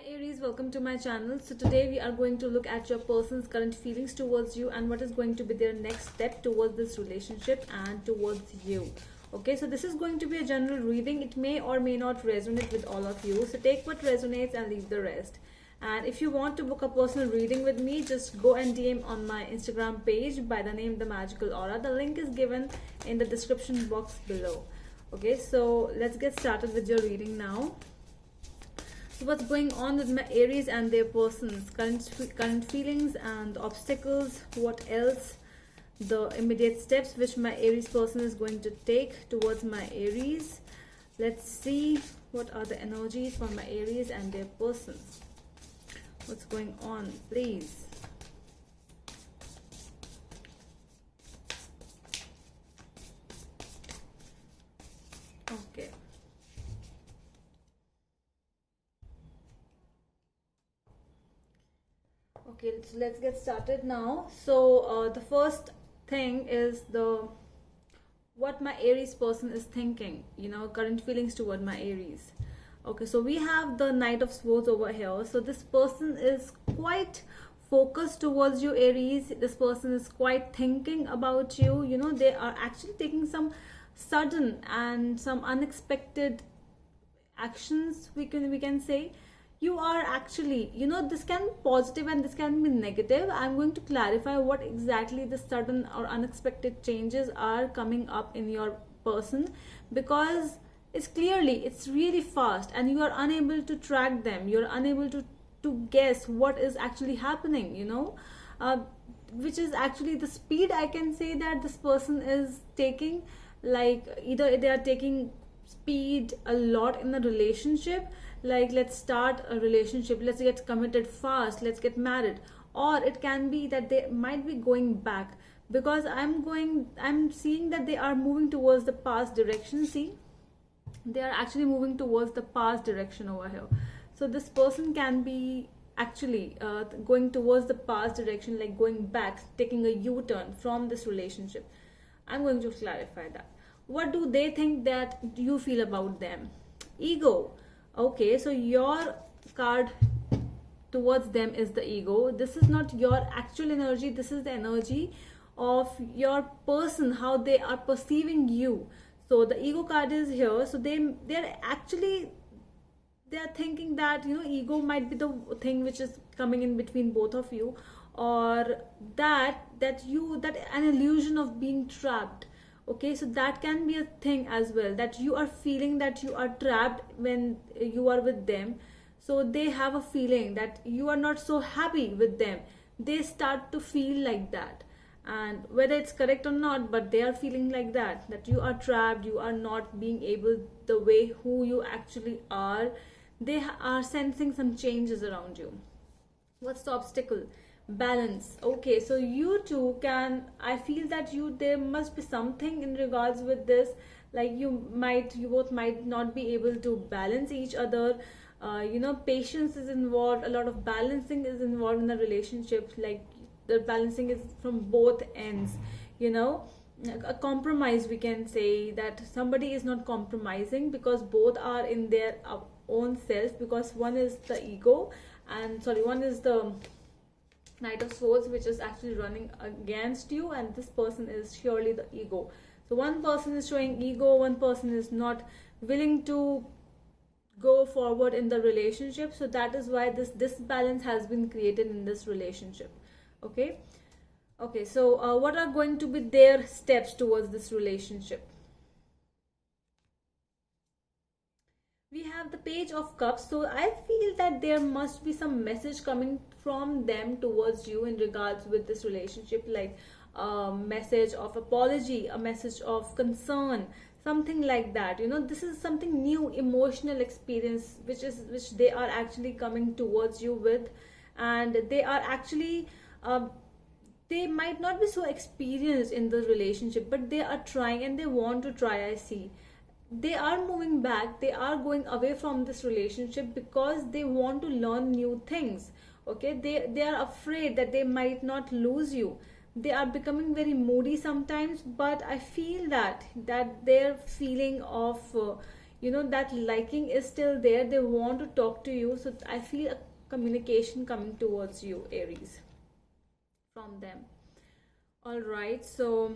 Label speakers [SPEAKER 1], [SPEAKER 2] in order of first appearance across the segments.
[SPEAKER 1] Aries, welcome to my channel. So today we are going to look at your person's current feelings towards you and what is going to be their next step towards this relationship and towards you. Okay, so this is going to be a general reading. It may or may not resonate with all of you. So take what resonates and leave the rest. And if you want to book a personal reading with me, just go and DM on my Instagram page by the name The Magical Aura. The link is given in the description box below. Okay, so let's get started with your reading now. So what's going on with my Aries and their persons, current feelings and obstacles, what else, the immediate steps which my Aries person is going to take towards my Aries. Let's see what are the energies for my Aries and their persons. What's going on, please? Okay. Okay, so let's get started now. So the first thing is what my Aries person is thinking, current feelings toward my Aries. Okay, so we have the Knight of Swords over here. So this person is quite focused towards you, Aries. This person is quite thinking about you. They are actually taking some sudden and some unexpected actions, we can say. You are actually, this can be positive and this can be negative. I'm going to clarify what exactly the sudden or unexpected changes are coming up in your person, because it's really fast and you are unable to track them. You're unable to guess what is actually happening, which is actually the speed, I can say, that this person is taking. Like, either they are taking speed a lot in the relationship, like let's start a relationship, let's get committed fast, let's get married. Or it can be that they might be going back, because I'm seeing that they are moving towards the past direction. See, they are actually moving towards the past direction over here. So this person can be actually going towards the past direction, like going back, taking a U-turn from this relationship. I'm going to clarify that. What do they think that you feel about them? Ego. Okay, so your card towards them is the ego. This is not your actual energy. This is the energy of your person, how they are perceiving you. So the ego card is here. So they're thinking that, ego might be the thing which is coming in between both of you, or that an illusion of being trapped. Okay, so that can be a thing as well, that you are feeling that you are trapped when you are with them. So they have a feeling that you are not so happy with them. They start to feel like that, and whether it's correct or not, but they are feeling like that you are trapped, you are not being able the way who you actually are. They are sensing some changes around you. What's the obstacle? Balance. Okay, so you two I feel that there must be something in regards with this, like you both might not be able to balance each other. Patience is involved, a lot of balancing is involved in the relationship, like the balancing is from both ends. A compromise, we can say, that somebody is not compromising because both are in their own self, because one is the ego, and one is the Knight of Swords, which is actually running against you, and this person is surely the ego. So one person is showing ego, one person is not willing to go forward in the relationship. So that is why this disbalance has been created in this relationship. Okay, so what are going to be their steps towards this relationship? We have the Page of Cups. So I feel that there must be some message coming from them towards you in regards with this relationship, like a message of apology, a message of concern, something like that. This is something new, emotional experience which they are actually coming towards you with. And they are actually they might not be so experienced in the relationship, but they are trying and they want to try. I see they are moving back, they are going away from this relationship because they want to learn new things. Okay, they are afraid that they might not lose you. They are becoming very moody sometimes, but I feel that their feeling of that liking is still there. They want to talk to you. So I feel a communication coming towards you, Aries, from them. All right, so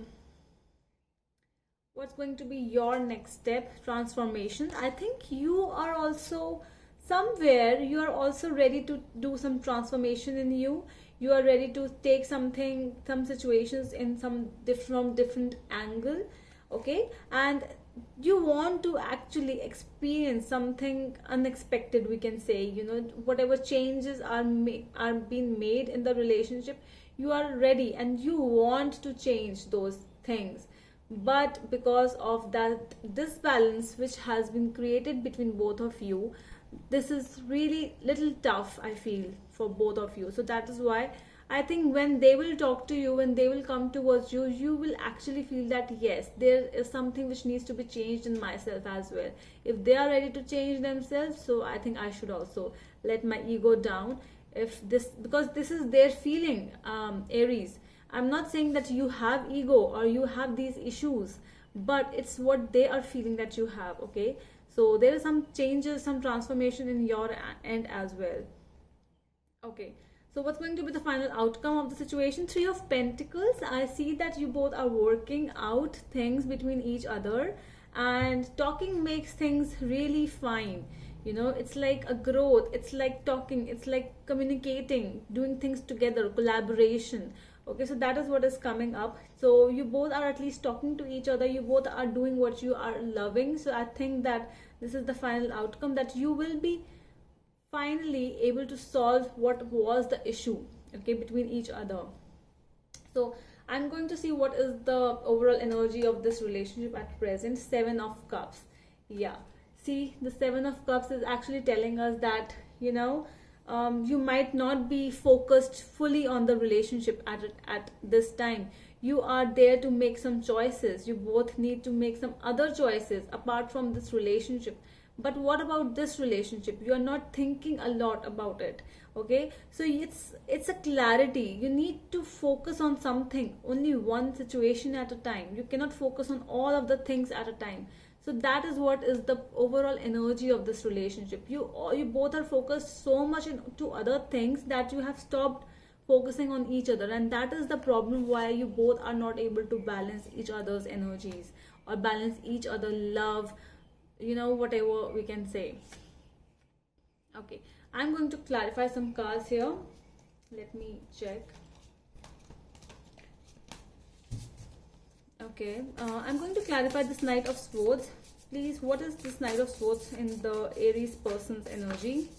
[SPEAKER 1] what's going to be your next step? Transformation. I think you are also somewhere, you are also ready to do some transformation in you. You are ready to take some situations in some different angle. Okay, and you want to actually experience something unexpected, we can say. Whatever changes are being made in the relationship, you are ready and you want to change those things. But because of that disbalance which has been created between both of you, this is really little tough, I feel, for both of you. So that is why I think when they will talk to you, when they will come towards you, you will actually feel that yes, there is something which needs to be changed in myself as well. If they are ready to change themselves, so I think I should also let my ego down. Because this is their feeling, Aries. I'm not saying that you have ego or you have these issues, but it's what they are feeling that you have. Okay, so there are some changes, some transformation in your end as well. Okay, so what's going to be the final outcome of the situation? 3 of Pentacles. I see that you both are working out things between each other, and talking makes things really fine. It's like a growth, it's like talking, it's like communicating, doing things together, collaboration. Okay, so that is what is coming up. So you both are at least talking to each other, you both are doing what you are loving. So I think that this is the final outcome, that you will be finally able to solve what was the issue, okay, between each other. So I'm going to see what is the overall energy of this relationship at present. 7 of Cups. Yeah, see, the 7 of Cups is actually telling us that you might not be focused fully on the relationship at this time. You are there to make some choices. You both need to make some other choices apart from this relationship. But what about this relationship? You are not thinking a lot about it. Okay, so it's a clarity. You need to focus on something, only one situation at a time. You cannot focus on all of the things at a time. So that is what is the overall energy of this relationship. You both are focused so much into other things that you have stopped focusing on each other, and that is the problem why you both are not able to balance each other's energies or balance each other love, whatever we can say. Okay, I'm going to clarify some cards here. Let me check. Okay, I'm going to clarify this Knight of Swords. Please, what is this Knight of Swords in the Aries person's energy?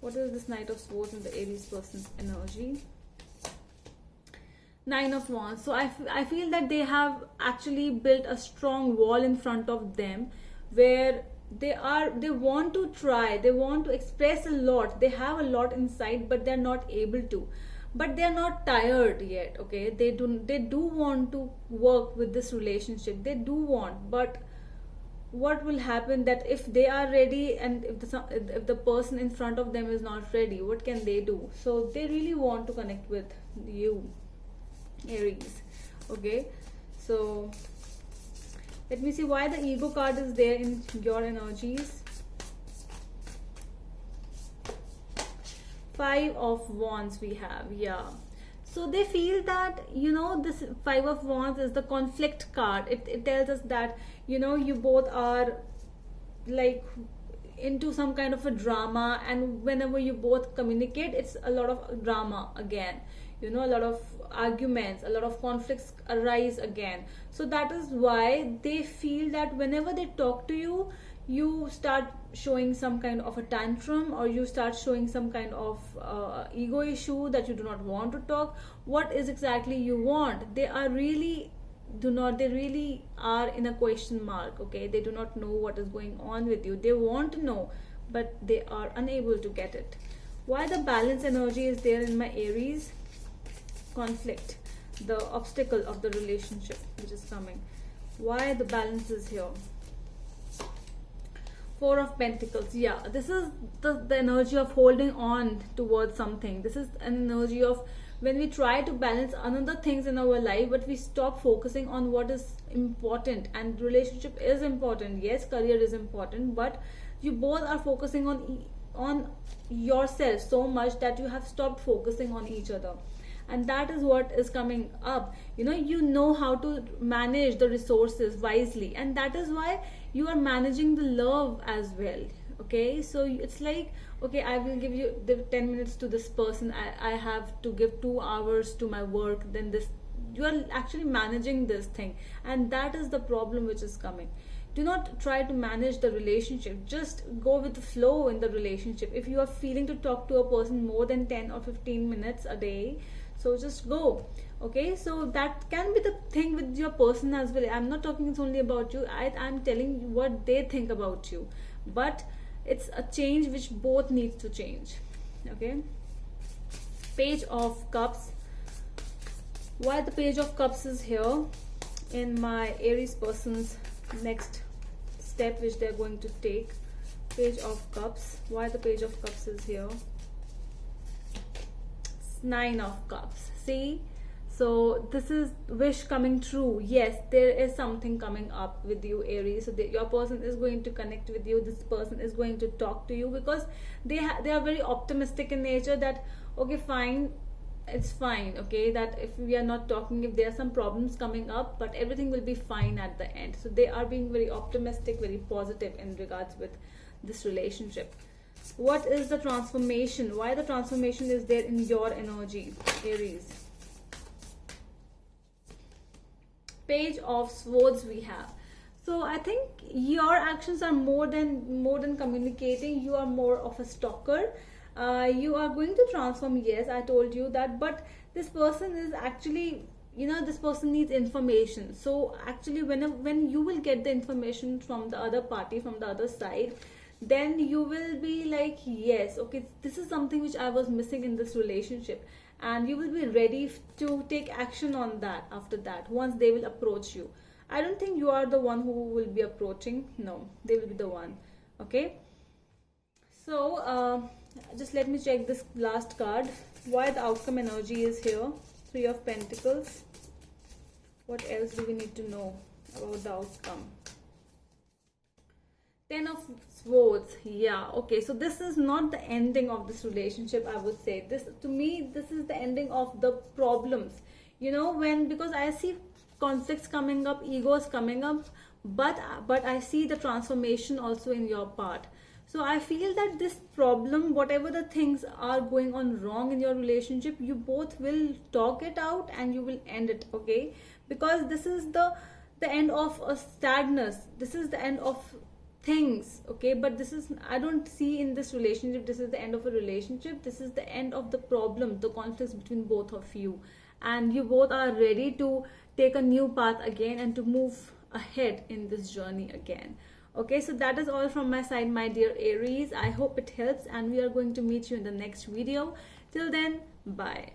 [SPEAKER 1] What is this Knight of Swords in the Aries person's energy? 9 of Wands. So I feel that they have actually built a strong wall in front of them, where they want to try, they want to express a lot, they have a lot inside, but they're not able to. But they're not tired yet. Okay, they do want to work with this relationship, they do want. But what will happen that if they are ready, and if the person in front of them is not ready, what can they do? So they really want to connect with you, Aries. Okay, so let me see why the ego card is there in your energies. 5 of Wands we have. Yeah, so they feel that this 5 of Wands is the conflict card. It tells us that you both are like into some kind of a drama, and whenever you both communicate, it's a lot of drama again. A lot of arguments, a lot of conflicts arise again. So that is why they feel that whenever they talk to you, you start showing some kind of a tantrum, or you start showing some kind of ego issue that you do not want to talk. What is exactly you want? They really are in a question mark. Okay, they do not know what is going on with you. They want to know, but they are unable to get it. Why the balance energy is there in my Aries? Conflict, the obstacle of the relationship which is coming. Why the balance is here? 4 of Pentacles. Yeah, this is the energy of holding on towards something. This is an energy of when we try to balance another things in our life, but we stop focusing on what is important. And relationship is important, yes, career is important, but you both are focusing on yourself so much that you have stopped focusing on each other. And that is what is coming up. You know how to manage the resources wisely, and that is why you are managing the love as well. Okay, so it's like, okay, I will give you the 10 minutes to this person, I have to give 2 hours to my work, then this, you are actually managing this thing. And that is the problem which is coming. Do not try to manage the relationship, just go with the flow in the relationship. If you are feeling to talk to a person more than 10 or 15 minutes a day, so just go. Okay, so that can be the thing with your person as well. I'm not talking it's only about you, I'm telling you what they think about you, but it's a change which both needs to change. Okay, Page of Cups. Why the Page of Cups is here in my Aries person's next step which they're going to take. Page of Cups. Why the Page of Cups is here? 9 of Cups. See, so this is wish coming true. Yes, there is something coming up with you, Aries. So your person is going to connect with you. This person is going to talk to you, because they are very optimistic in nature, that okay, fine, it's fine, okay, that if we are not talking, if there are some problems coming up, but everything will be fine at the end. So they are being very optimistic, very positive in regards with this relationship. What is the transformation? Why the transformation is there in your energy, Aries? Page of Swords we have. So I think your actions are more than communicating. You are more of a stalker. You are going to transform, yes, I told you that, but this person is actually, this person needs information. So actually when you will get the information from the other party, from the other side, then you will be like, yes, okay, this is something which I was missing in this relationship, and you will be ready to take action on that after that, once they will approach you. I don't think you are the one who will be approaching. No, they will be the one. Okay, so just let me check this last card. Why the outcome energy is here? 3 of Pentacles. What else do we need to know about the outcome? 10 of Swords. Yeah, okay, so this is not the ending of this relationship, I would say. This, to me, this is the ending of the problems. Because I see conflicts coming up, egos coming up, but I see the transformation also in your part. So I feel that this problem, whatever the things are going on wrong in your relationship, you both will talk it out and you will end it, okay? Because this is the end of a sadness. This is the end of things, okay? But this is, I don't see in this relationship, this is the end of a relationship. This is the end of the problem, the conflicts between both of you. And you both are ready to take a new path again and to move ahead in this journey again. Okay, so that is all from my side, my dear Aries. I hope it helps, and we are going to meet you in the next video. Till then, bye.